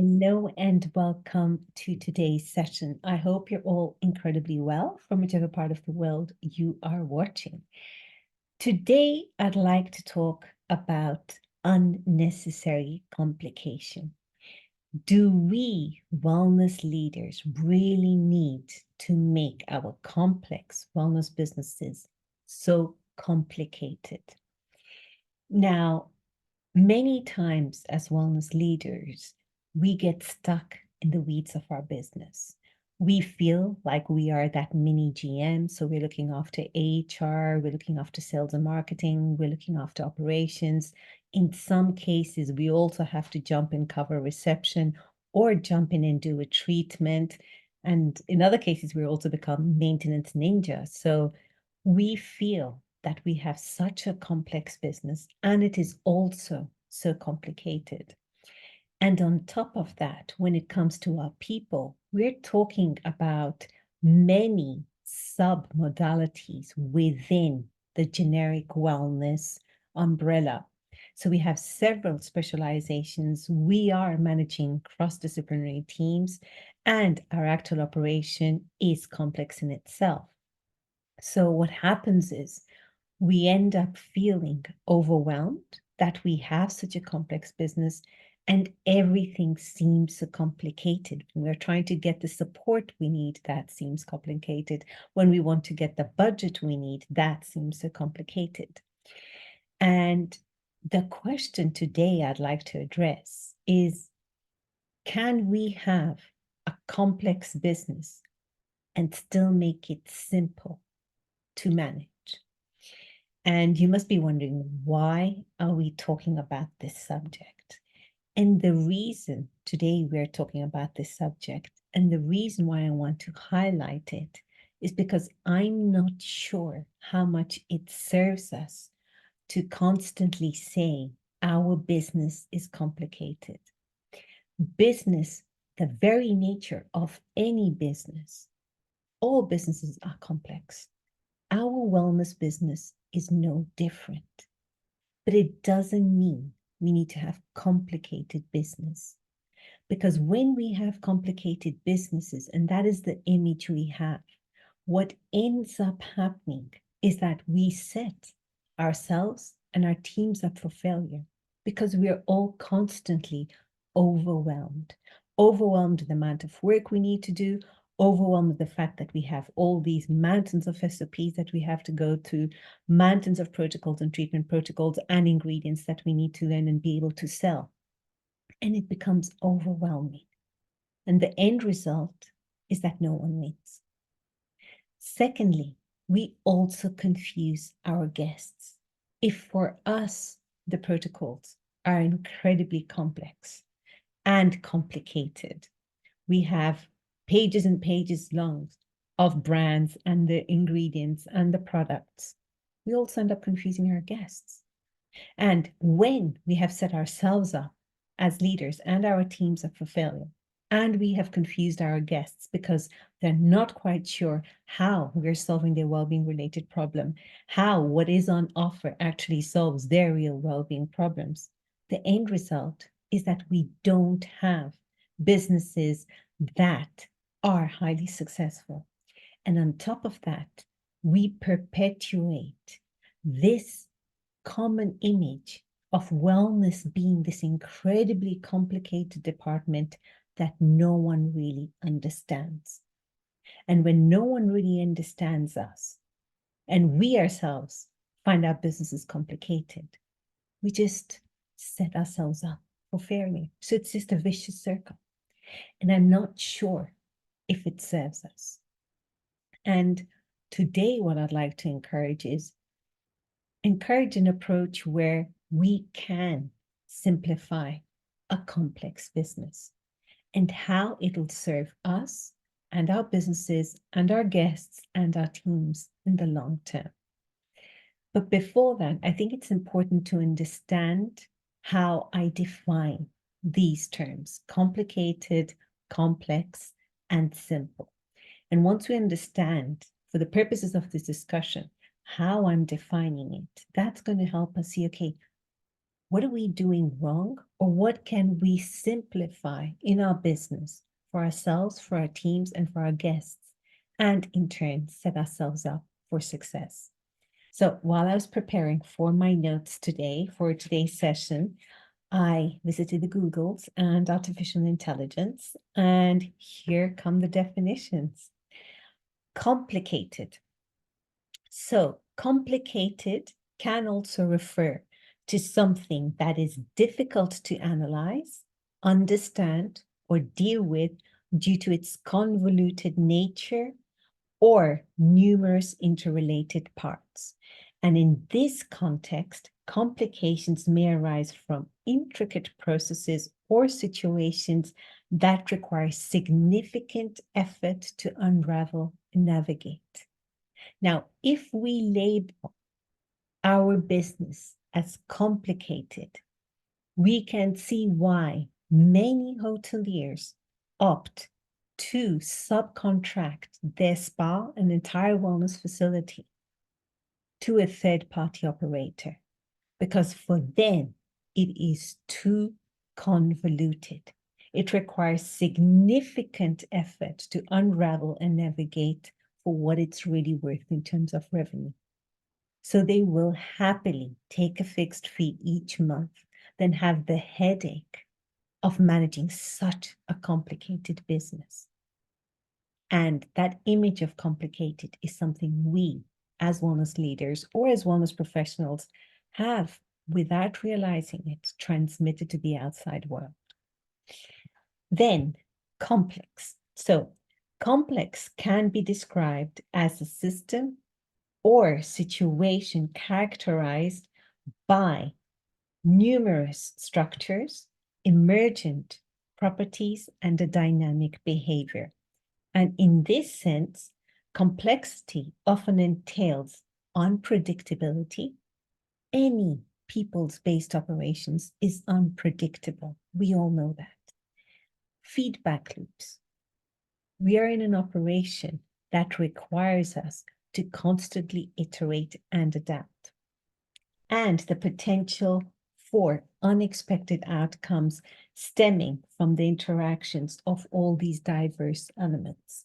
Hello and welcome to today's session. I hope you're all incredibly well from whichever part of the world you are watching. Today, I'd like to talk about unnecessary complication. Do we wellness leaders really need to make our complex wellness businesses so complicated? Now, many times as wellness leaders, we get stuck in the weeds of our business. We feel like we are that mini GM. So we're looking after HR, we're looking after sales and marketing, we're looking after operations. In some cases, we also have to jump and cover reception or jump in and do a treatment. And in other cases, we also become maintenance ninja. So we feel that we have such a complex business and it is also so complicated. And on top of that, when it comes to our people, we're talking about many sub-modalities within the generic wellness umbrella. So we have several specializations. We are managing cross-disciplinary teams, and our actual operation is complex in itself. So what happens is we end up feeling overwhelmed that we have such a complex business and everything seems so complicated. When we're trying to get the support we need, that seems complicated. When we want to get the budget we need, that seems so complicated. And the question today I'd like to address is, can we have a complex business and still make it simple to manage? And you must be wondering, why are we talking about this subject? And the reason today we're talking about this subject, and the reason why I want to highlight it, is because I'm not sure how much it serves us to constantly say our business is complicated. Business, the very nature of any business, all businesses are complex. Our wellness business is no different, but it doesn't mean we need to have complicated business. Because when we have complicated businesses, and that is the image we have, what ends up happening is that we set ourselves and our teams up for failure because we are all constantly overwhelmed with the amount of work we need to do, overwhelmed with the fact that we have all these mountains of SOPs that we have to go to, mountains of protocols and treatment protocols and ingredients that we need to learn and be able to sell. And it becomes overwhelming. And the end result is that no one wins. Secondly, we also confuse our guests. If for us, the protocols are incredibly complex and complicated, we have pages and pages long of brands and the ingredients and the products, we also end up confusing our guests. And when we have set ourselves up as leaders and our teams up for failure, and we have confused our guests because they're not quite sure how we're solving their well-being related problem, how what is on offer actually solves their real well-being problems, the end result is that we don't have businesses that are highly successful. And on top of that, we perpetuate this common image of wellness being this incredibly complicated department that no one really understands. And when no one really understands us, and we ourselves find our businesses complicated, we just set ourselves up for failure. So it's just a vicious circle. And I'm not sure if it serves us. And today, what I'd like to encourage is encourage an approach where we can simplify a complex business and how it'll serve us and our businesses and our guests and our teams in the long term. But before that, I think it's important to understand how I define these terms: complicated, complex, and simple. And once we understand, for the purposes of this discussion, how I'm defining it, that's going to help us see, okay, what are we doing wrong or or what can we simplify in our business for ourselves, for our teams, and for our guests, and in turn set ourselves up for success. So while I was preparing for my notes today, for today's session, I visited the Googles and artificial intelligence, and here come the definitions. Complicated. So complicated can also refer to something that is difficult to analyze, understand, or deal with due to its convoluted nature or numerous interrelated parts. And in this context, complications may arise from intricate processes or situations that require significant effort to unravel and navigate. Now, if we label our business as complicated, we can see why many hoteliers opt to subcontract their spa and entire wellness facility to a third-party operator, because for them, it is too convoluted. It requires significant effort to unravel and navigate for what it's really worth in terms of revenue. So they will happily take a fixed fee each month than have the headache of managing such a complicated business. And that image of complicated is something we, as wellness leaders or as wellness professionals, have, without realizing it, transmitted to the outside world. Then, complex. So, complex can be described as a system or situation characterized by numerous structures, emergent properties, and a dynamic behavior. And in this sense, complexity often entails unpredictability. Any peoples-based operations is unpredictable. We all know that. Feedback loops. We are in an operation that requires us to constantly iterate and adapt. And the potential for unexpected outcomes stemming from the interactions of all these diverse elements.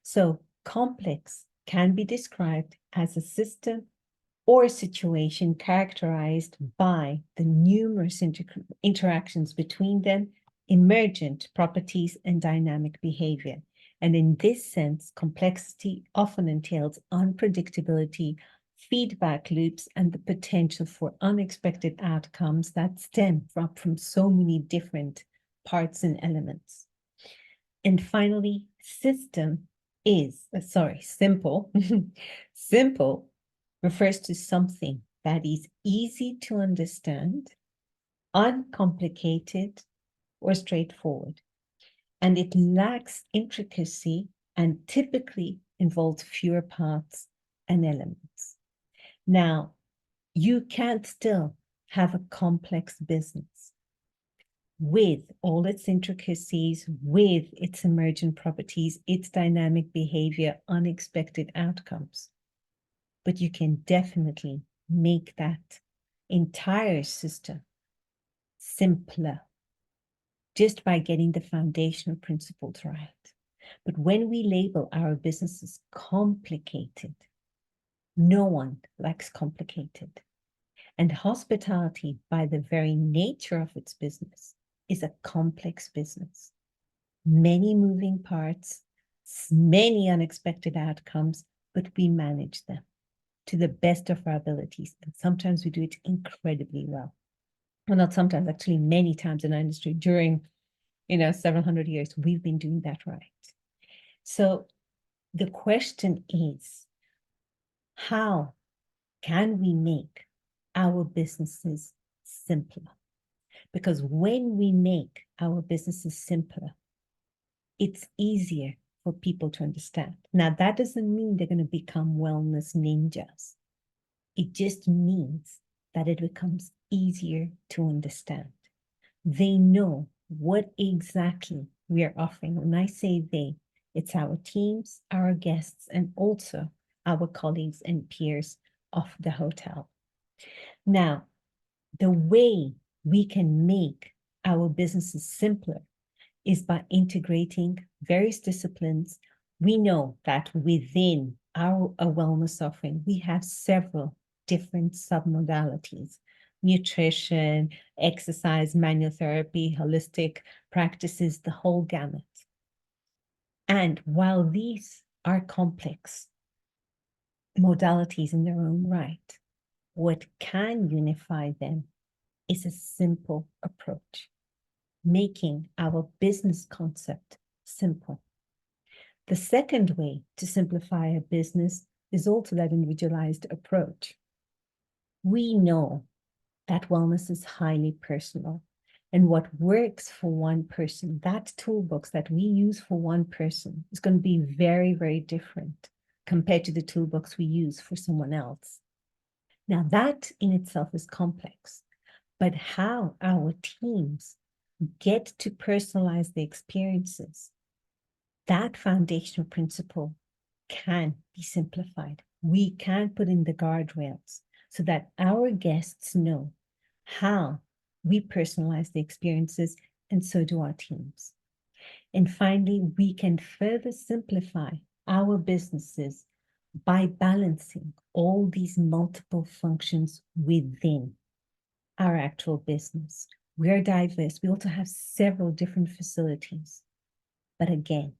So complex can be described as a system or a situation characterized by the numerous interactions between them, emergent properties, and dynamic behavior. And in this sense, complexity often entails unpredictability, feedback loops, and the potential for unexpected outcomes that stem from so many different parts and elements. And finally, simple. Simple refers to something that is easy to understand, uncomplicated, or straightforward. And it lacks intricacy and typically involves fewer parts and elements. Now, you can still have a complex business with all its intricacies, with its emergent properties, its dynamic behavior, unexpected outcomes. But you can definitely make that entire system simpler just by getting the foundational principles right. But when we label our businesses complicated, no one likes complicated. And hospitality, by the very nature of its business, is a complex business. Many moving parts, many unexpected outcomes, but we manage them to the best of our abilities. And sometimes we do it incredibly well. Well, not sometimes, actually many times in our industry during, several hundred years, we've been doing that right. So the question is, how can we make our businesses simpler? Because when we make our businesses simpler, it's easier for people to understand. Now, that doesn't mean they're going to become wellness ninjas. It just means that it becomes easier to understand. They know what exactly we are offering. When I say they, it's our teams, our guests, and also our colleagues and peers of the hotel. Now, the way we can make our businesses simpler is by integrating various disciplines. We know that within our wellness offering, we have several different submodalities: nutrition, exercise, manual therapy, holistic practices, the whole gamut. And while these are complex modalities in their own right, what can unify them is a simple approach, making our business concept simple. The second way to simplify a business is also that individualized approach. We know that wellness is highly personal, and what works for one person, that toolbox that we use for one person, is going to be very, very different compared to the toolbox we use for someone else. Now, that in itself is complex, but how our teams get to personalize the experiences, that foundational principle can be simplified. We can put in the guardrails so that our guests know how we personalize the experiences, and so do our teams. And finally, we can further simplify our businesses by balancing all these multiple functions within our actual business. We're diverse. We also have several different facilities. But again,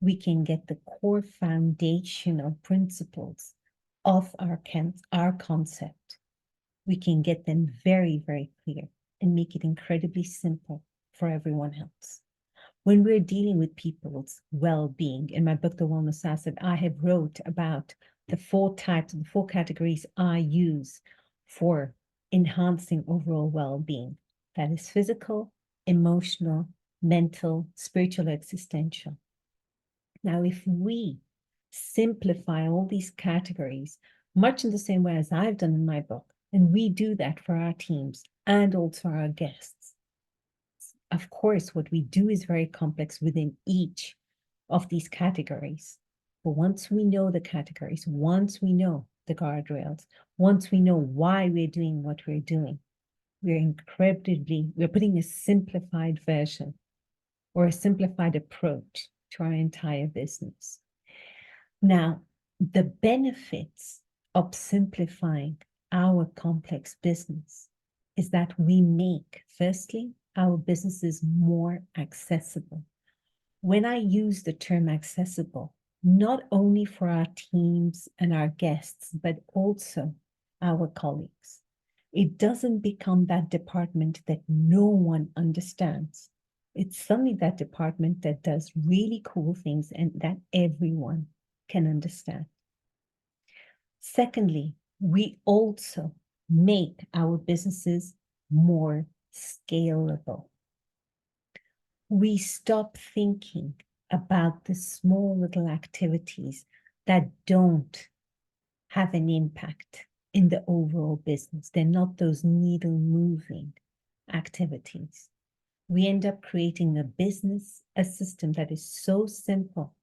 we can get the core foundational principles of our concept. We can get them very, very clear and make it incredibly simple for everyone else. When we're dealing with people's well-being, in my book, The Wellness Asset, I have wrote about the 4 types, the 4 categories I use for enhancing overall well-being. That is physical, emotional, mental, spiritual, existential. Now, if we simplify all these categories, much in the same way as I've done in my book, and we do that for our teams and also our guests, of course, what we do is very complex within each of these categories. But once we know the categories, once we know the guardrails, once we know why we're doing what we're doing, we're putting a simplified version or a simplified approach to our entire business. Now, the benefits of simplifying our complex business is that we make, firstly, our businesses more accessible. When I use the term accessible, not only for our teams and our guests, but also our colleagues, it doesn't become that department that no one understands. It's suddenly that department that does really cool things and that everyone can understand. Secondly, we also make our businesses more scalable. We stop thinking about the small little activities that don't have an impact in the overall business. They're not those needle moving activities. We end up creating a system that is so simple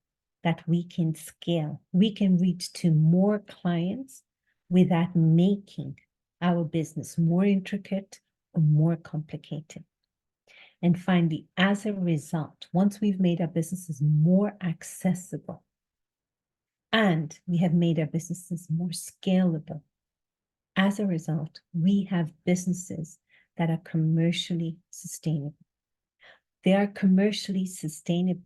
that we can scale. We can reach to more clients without making our business more intricate or more complicated. And finally, as a result, once we've made our businesses more accessible and we have made our businesses more scalable, as a result, we have businesses that are commercially sustainable. They are commercially sustainable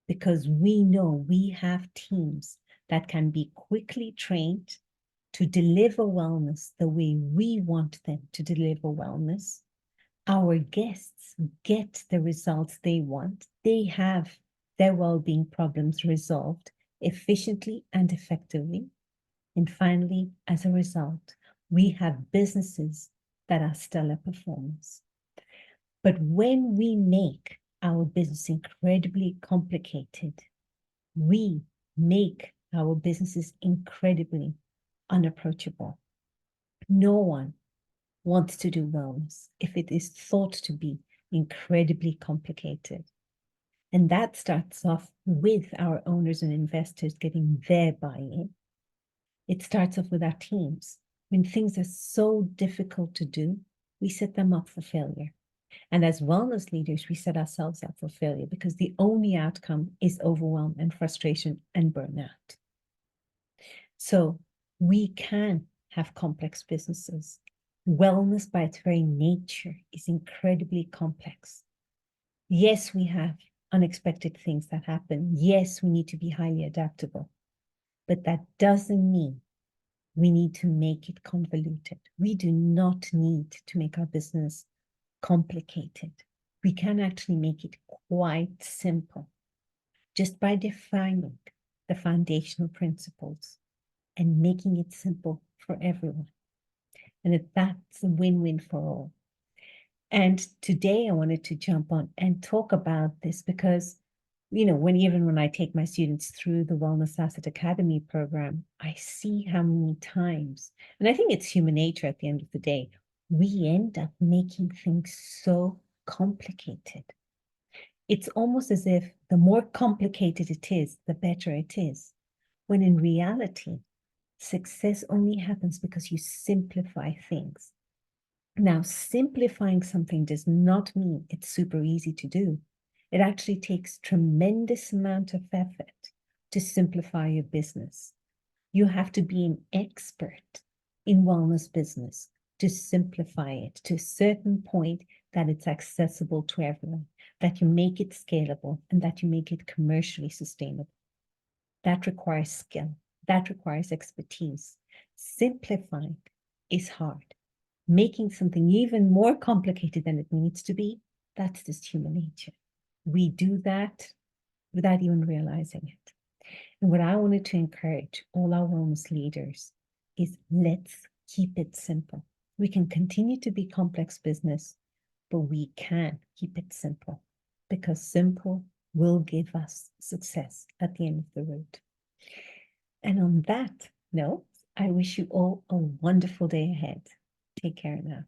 because we know we have teams that can be quickly trained to deliver wellness the way we want them to deliver wellness. Our guests get the results they want. They have their well-being problems resolved efficiently and effectively. And finally, as a result, we have businesses that are stellar performers. But when we make our business incredibly complicated, we make our businesses incredibly unapproachable. No one wants to do wellness if it is thought to be incredibly complicated. And that starts off with our owners and investors getting their buy-in. It starts off with our teams. When things are so difficult to do, we set them up for failure. And as wellness leaders, we set ourselves up for failure because the only outcome is overwhelm and frustration and burnout. So we can have complex businesses. Wellness by its very nature is incredibly complex. Yes, we have unexpected things that happen. Yes, we need to be highly adaptable, but that doesn't mean we need to make it convoluted. We do not need to make our business complicated. We can actually make it quite simple just by defining the foundational principles and making it simple for everyone. And that's a win-win for all. And today I wanted to jump on and talk about this because, even when I take my students through the Wellness Asset Academy program, I see how many times, and I think it's human nature at the end of the day, we end up making things so complicated. It's almost as if the more complicated it is, the better it is. When in reality, success only happens because you simplify things. Now, simplifying something does not mean it's super easy to do. It actually takes tremendous amount of effort to simplify your business. You have to be an expert in wellness business to simplify it to a certain point that it's accessible to everyone, that you make it scalable, and that you make it commercially sustainable. That requires skill. That requires expertise. Simplifying is hard. Making something even more complicated than it needs to be, that's just human nature. We do that without even realizing it. And what I wanted to encourage all our wellness leaders is let's keep it simple. We can continue to be complex business, but we can keep it simple because simple will give us success at the end of the road. And on that note, I wish you all a wonderful day ahead. Take care now.